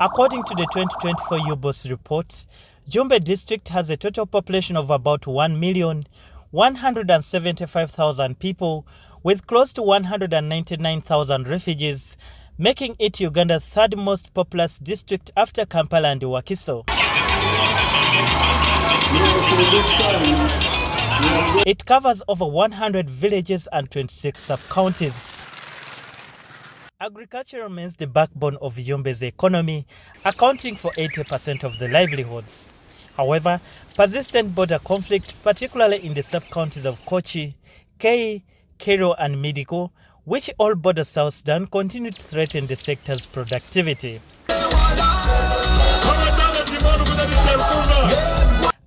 According to the 2024 UBOS report, Yumbe district has a total population of about 1,175,000 people, with close to 199,000 refugees, making it Uganda's third most populous district after Kampala and Wakiso. It covers over 100 villages and 26 sub-counties. Agriculture remains the backbone of Yumbe's economy, accounting for 80% of the livelihoods. However, persistent border conflict, particularly in the sub-counties of Kochi, Kerwa and Midigo, which all border South Sudan, continue to threaten the sector's productivity.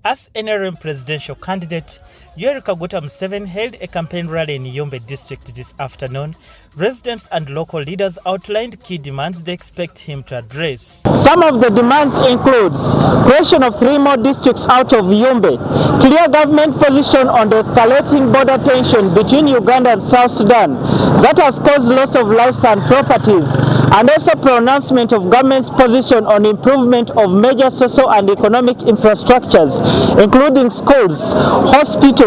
As NRM presidential candidate, Yoweri Kaguta Museveni held a campaign rally in Yumbe district this afternoon. Residents and local leaders outlined key demands they expect him to address. Some of the demands includes creation of 3 more districts out of Yumbe, clear government position on the escalating border tension between Uganda and South Sudan that has caused loss of lives and properties, and also pronouncement of government's position on improvement of major social and economic infrastructures, including schools, hospitals,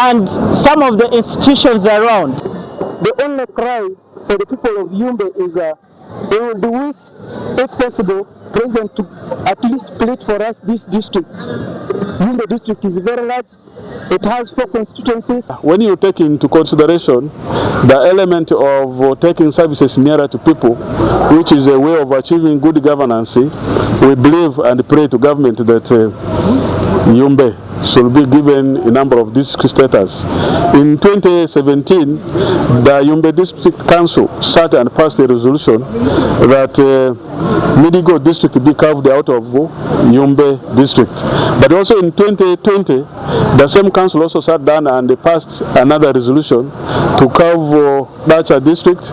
and some of the institutions around. The only cry for the people of Yumbe is they will wish, if possible, President to at least split for us this district. Yumbe district is very large. It has 4 constituencies. When you take into consideration the element of taking services nearer to people, which is a way of achieving good governance, we believe and pray to government that Yumbe should be given a number of district status. In 2017, the Yumbe District Council sat and passed a resolution that Midigo district be carved out of Yumbe district. But also in 2020, the same council also sat down and they passed another resolution to carve Dacha district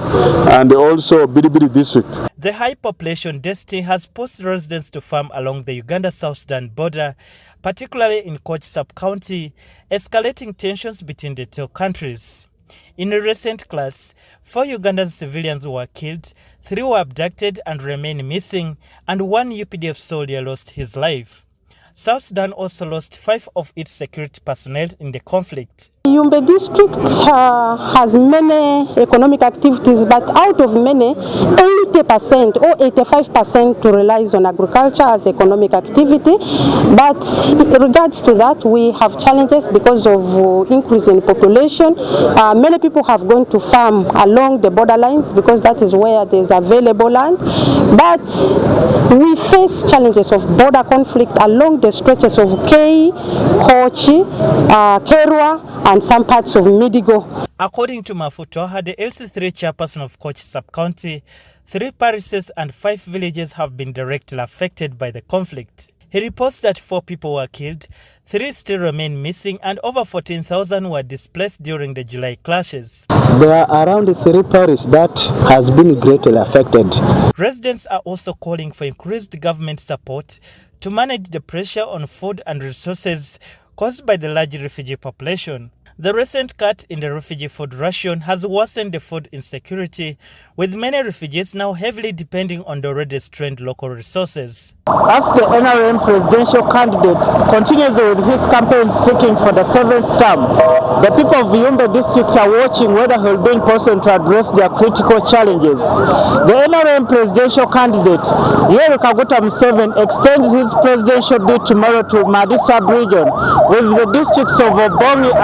and also Bidibidi district. The high population density has pushed residents to farm along the Uganda-South Sudan border, particularly in Kochi sub-county, escalating tensions between the 2 countries. In a recent clash, 4 Ugandan civilians were killed, 3 were abducted and remain missing, and 1 UPDF soldier lost his life. South Sudan also lost 5 of its security personnel in the conflict. Yumbe district has many economic activities, but out of many, 80% or 85% relies on agriculture as economic activity. But in regards to that, we have challenges because of increase in population. Many people have gone to farm along the borderlines because that is where there is available land. But we face challenges of border conflict along the stretches of Kochi, Kerwa, and some parts of Midigo. According to Mafutoha, the LC3 chairperson of Kochi sub-county, 3 parishes and 5 villages have been directly affected by the conflict. He reports that 4 people were killed, 3 still remain missing, and over 14,000 were displaced during the July clashes. There are around 3 parishes that has been greatly affected. Residents are also calling for increased government support to manage the pressure on food and resources caused by the large refugee population. The recent cut in the refugee food ration has worsened the food insecurity, with many refugees now heavily depending on the already strained local resources. As the NRM presidential candidate continues with his campaign seeking for the 7th term, the people of Yumbe district are watching whether he will be in person to address their critical challenges. The NRM presidential candidate, Yoweri Kaguta Museveni, extends his presidential bid tomorrow to Madi sub-region, with the districts of Obongi